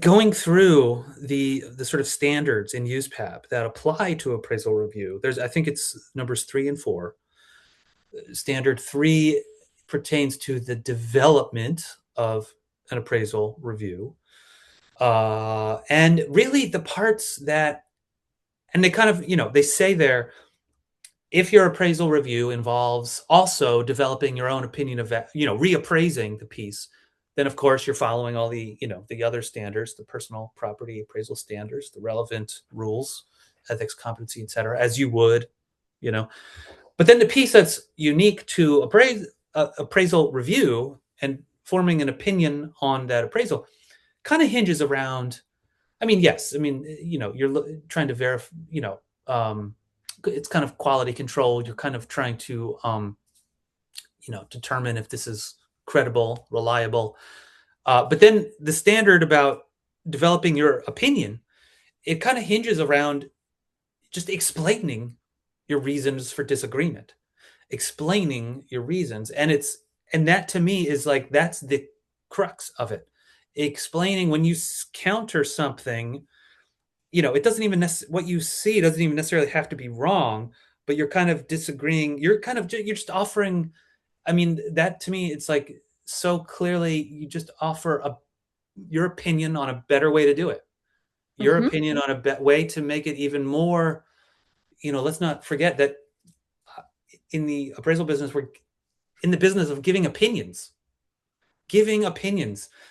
going through the sort of standards in USPAP that apply to appraisal review, I think it's numbers 3 and 4. Standard 3 pertains to the development of an appraisal review. And really the parts that, and they kind of, they say there, if your appraisal review involves also developing your own opinion of that, reappraising the piece, then of course you're following all the other standards, the personal property appraisal standards, the relevant rules, ethics, competency, et cetera, as you would, you know. But then the piece that's unique to appraisal review and forming an opinion on that appraisal kind of hinges around. I mean, yes, I mean, you're trying to verify, it's kind of quality control. You're kind of trying to, determine if this is credible, reliable. But then the standard about developing your opinion, it kind of hinges around just explaining your reasons for disagreement, explaining your reasons. And that to me is like, that's the crux of it. Explaining when you counter something, it doesn't even what you see doesn't even necessarily have to be wrong, but you're kind of disagreeing. You're just offering. I mean, that to me, it's like so clearly you just offer your opinion on a better way to do it. Your opinion on a way to make it even more. Let's not forget that in the appraisal business, we're in the business of giving opinions.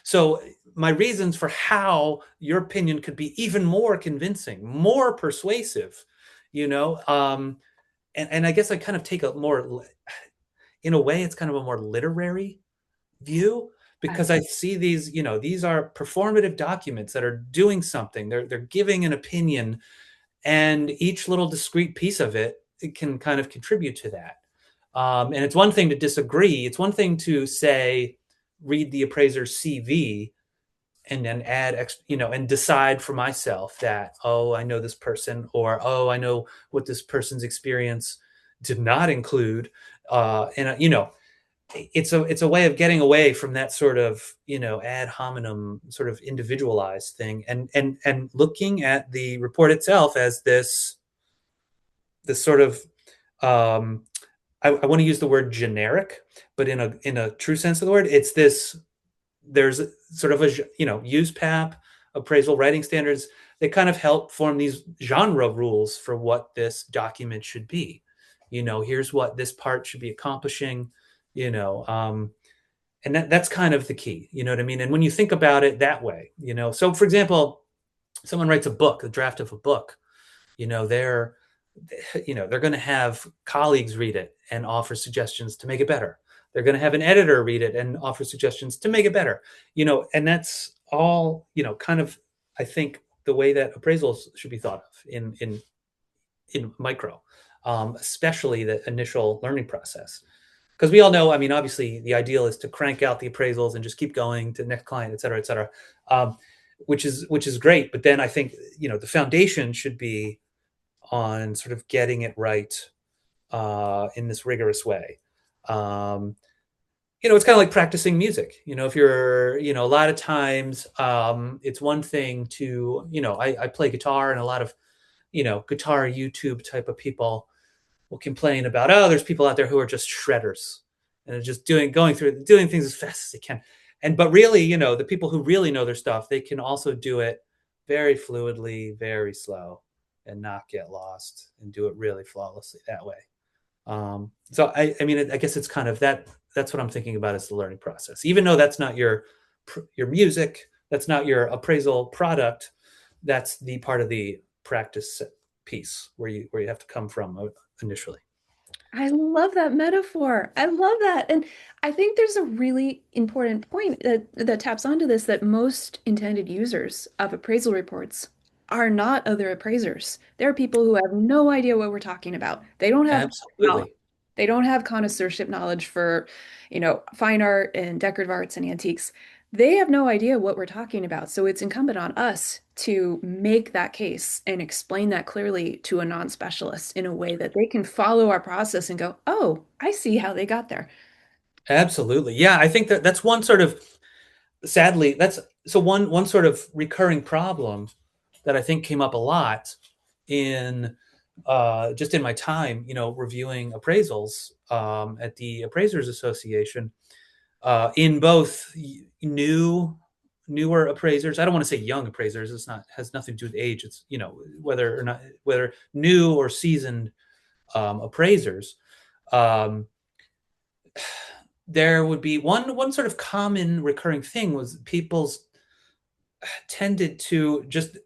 So my reasons for how your opinion could be even more convincing, more persuasive, and I guess I kind of take a more, in a way, it's kind of a more literary view, because I see these, these are performative documents that are doing something. They're giving an opinion, and each little discrete piece of it can kind of contribute to that. And it's one thing to disagree. It's one thing to say, read the appraiser's CV and then add, and decide for myself that, oh, I know this person, or, oh, I know what this person's experience did not include. It's a way of getting away from that sort of, ad hominem sort of individualized thing, and looking at the report itself as this sort of, I want to use the word generic, but in a true sense of the word, it's this. There's sort of a USPAP appraisal writing standards. They kind of help form these genre rules for what this document should be. Here's what this part should be accomplishing. And that's kind of the key. You know what I mean? And when you think about it that way, so for example, someone writes a draft of a book. They're going to have colleagues read it and offer suggestions to make it better. They're going to have an editor read it and offer suggestions to make it better. And that's all, kind of, I think, the way that appraisals should be thought of in micro, especially the initial learning process. Because we all know, I mean, obviously the ideal is to crank out the appraisals and just keep going to the next client, et cetera, which is great. But then I think, the foundation should be on sort of getting it right in this rigorous way. It's kind of like practicing music. If you're, a lot of times it's one thing to, I play guitar, and a lot of, guitar YouTube type of people will complain about, oh, there's people out there who are just shredders and are just doing things as fast as they can. But really, the people who really know their stuff, they can also do it very fluidly, very slow, and not get lost, and do it really flawlessly that way. So I mean, I guess it's kind of that's what I'm thinking about as the learning process. Even though that's not your music, that's not your appraisal product, that's the part of the practice piece where you have to come from initially. I love that metaphor. I love that. And I think there's a really important point that taps onto this, that most intended users of appraisal reports are not other appraisers. There are people who have no idea what we're talking about. They don't have knowledge. Absolutely. They don't have connoisseurship knowledge for, fine art and decorative arts and antiques. They have no idea what we're talking about. So it's incumbent on us to make that case and explain that clearly to a non-specialist in a way that they can follow our process and go, oh, I see how they got there. Absolutely. Yeah, I think that's one sort of, sadly, that's so one sort of recurring problem that I think came up a lot in just in my time, reviewing appraisals at the Appraisers Association, in both newer appraisers. I don't want to say young appraisers. It's not has nothing to do with age. It's whether new or seasoned appraisers. Um, there would be one sort of common recurring thing was people's tended to just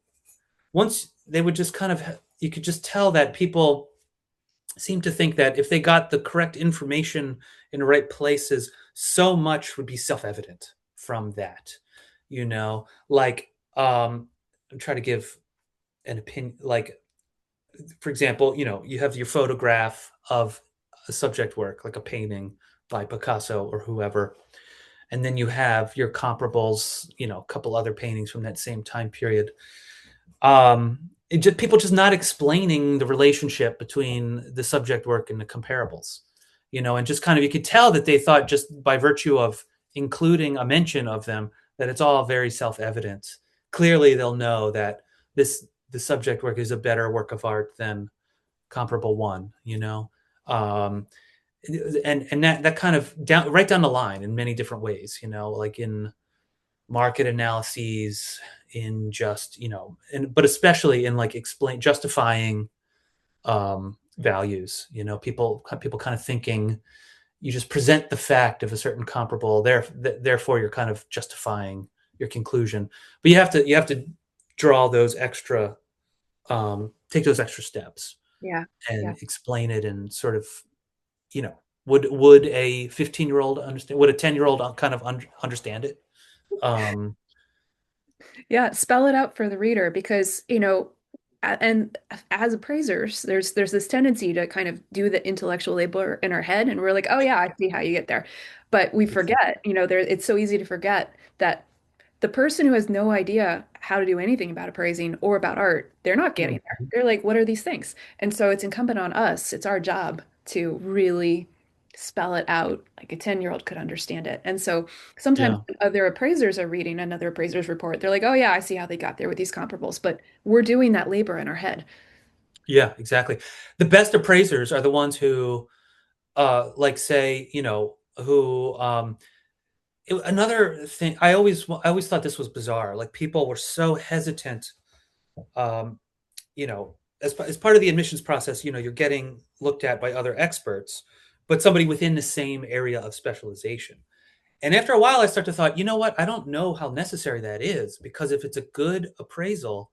once they would just kind of you could just tell that people seem to think that if they got the correct information in the right places, so much would be self-evident from that. Like I'm trying to give an opinion. Like, for example, you have your photograph of a subject work, like a painting by Picasso or whoever, and then you have your comparables, a couple other paintings from that same time period. People just not explaining the relationship between the subject work and the comparables, and just kind of you could tell that they thought just by virtue of including a mention of them that it's all very self-evident. Clearly, they'll know that the subject work is a better work of art than comparable one, um, and that kind of down right down the line in many different ways, like in market analyses, in just but especially in like explain justifying values. People kind of thinking you just present the fact of a certain comparable, therefore you're kind of justifying your conclusion, but you have to draw those extra take those extra steps Yeah. Yeah. and explain it and sort of you know would a 15-year-old understand, would a 10-year-old kind of understand it. um Yeah, spell it out for the reader because, and as appraisers, there's this tendency to kind of do the intellectual labor in our head, and we're like, oh yeah, I see how you get there. But we forget, it's so easy to forget that the person who has no idea how to do anything about appraising or about art, they're not getting there. Mhm. They're like, what are these things? And so it's incumbent on us, it's our job to really spell it out like a 10-year-old could understand it. And so sometimes Yeah. other appraisers are reading another appraiser's report. They're like, oh yeah, I see how they got there with these comparables, but we're doing that labor in our head. Yeah, exactly. The best appraisers are the ones who, like, say, who. Another thing, I always thought this was bizarre. Like, people were so hesitant. Um, as part of the admissions process, you're getting looked at by other experts, but somebody within the same area of specialization. And after a while, I start to thought, you know what? I don't know how necessary that is, because if it's a good appraisal,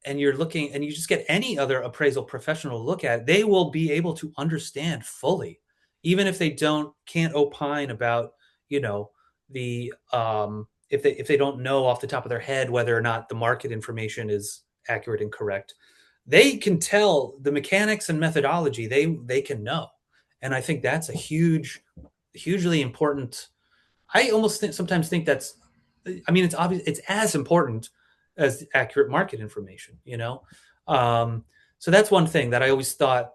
and you're looking and you just get any other appraisal professional to look at it, they will be able to understand fully, even if they can't opine about, the if they don't know off the top of their head whether or not the market information is accurate and correct. They can tell the mechanics and methodology, they can know. And I think that's a hugely important. I almost sometimes think that's, I mean, it's obvious, it's as important as accurate market information, Um, so that's one thing that I always thought,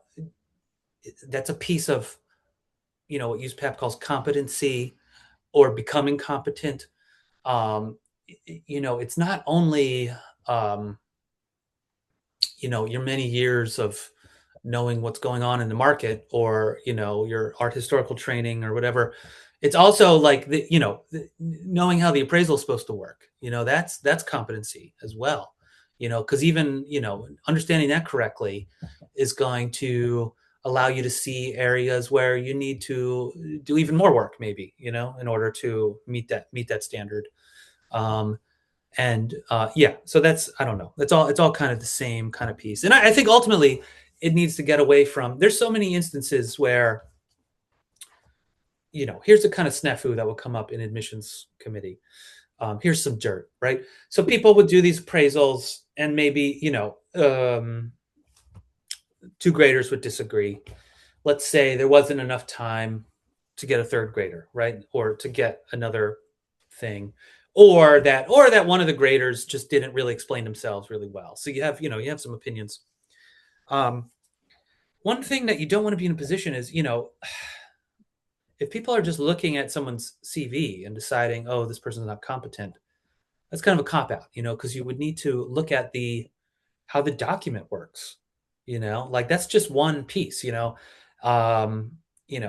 that's a piece of, what USPAP calls competency or becoming competent. It's not only, um, your many years of knowing what's going on in the market, or your art historical training or whatever. It's also like knowing how the appraisal is supposed to work. That's competency as well. Because even understanding that correctly is going to allow you to see areas where you need to do even more work, maybe, in order to meet that standard. And yeah, so that's, I don't know, it's all kind of the same kind of piece. And I think ultimately it needs to get away from, there's so many instances where, here's the kind of snafu that will come up in admissions committee. Here's some dirt, right? So people would do these appraisals, and maybe two graders would disagree. Let's say there wasn't enough time to get a third grader, right? Or to get another thing, or that one of the graders just didn't really explain themselves really well. So you have some opinions. Um, One thing that you don't want to be in a position is, if people are just looking at someone's CV and deciding, oh, this person's not competent, that's kind of a cop out, because you would need to look at the how the document works, like that's just one piece, um,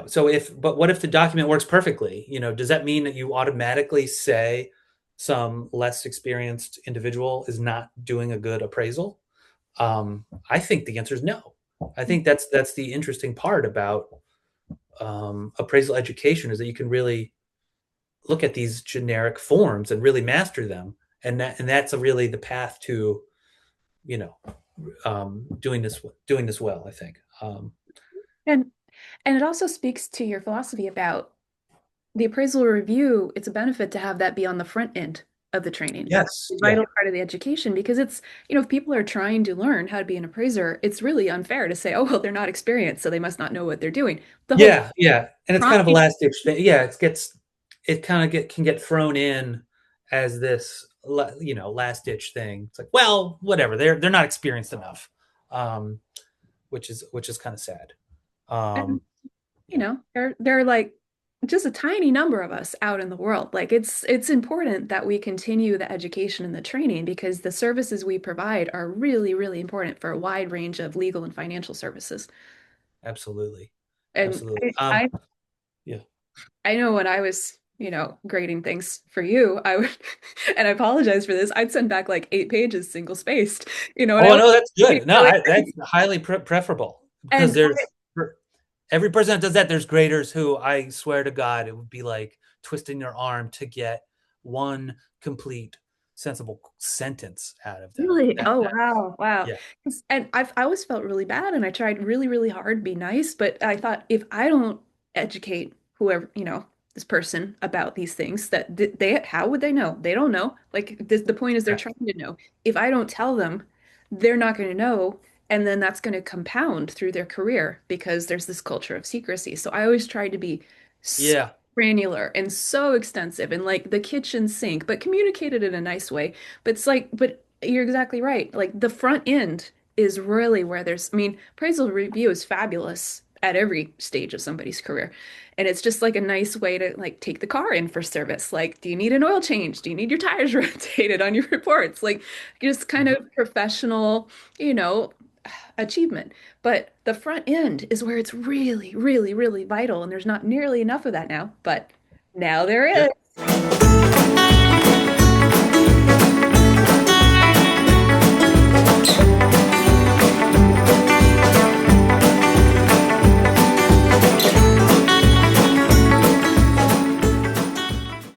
so but what if the document works perfectly? Does that mean that you automatically say some less experienced individual is not doing a good appraisal? I think the answer is no. I think that's the interesting part about appraisal education is that you can really look at these generic forms and really master them, and that's really the path to you know doing this well. I think. And and it also speaks to your philosophy about the appraisal review. It's a benefit to have that be on the front end of the training. Yes. A Yeah. vital part of the education because it's, if people are trying to learn how to be an appraiser, it's really unfair to say, oh, well, they're not experienced, so they must not know what they're doing. The whole Yeah. Yeah. And it's kind of a prompt, last ditch thing. Yeah. It kind of can get thrown in as this last ditch thing. It's like, well, whatever. They're not experienced enough, um, which is kind of sad. and, Um, yeah. they're like just a tiny number of us out in the world. Like it's important that we continue the education and the training because the services we provide are really, really important for a wide range of legal and financial services. Absolutely. And Absolutely. Yeah. I know when I was, grading things for you, I would, and I apologize for this, I'd send back like 8 pages single spaced, and I Oh was no, that's being good. No, really, that's highly preferable because and there's for every person that does that. There's graders who I swear to God, it would be like twisting their arm to get one complete sensible sentence out of them. really, oh wow, wow. Yeah, And I always felt really bad, and I tried really, really hard to be nice, but I thought if I don't educate whoever, this person about these things, that they how would they know? They don't know. Like the point is they're yeah, trying to know. If I don't tell them, they're not going to know, and then that's going to compound through their career because there's this culture of secrecy. So I always tried to be so yeah, granular and so extensive and like the kitchen sink, but communicated in a nice way. But it's like, but you're exactly right. Like the front end is really where I mean, appraisal review is fabulous at every stage of somebody's career. And it's just like a nice way to like take the car in for service. Like, do you need an oil change? Do you need your tires rotated on your reports? Like, just kind mhm, of professional, you know, achievement. But the front end is where it's really, really, really vital. And there's not nearly enough of that now, but now there yeah. is.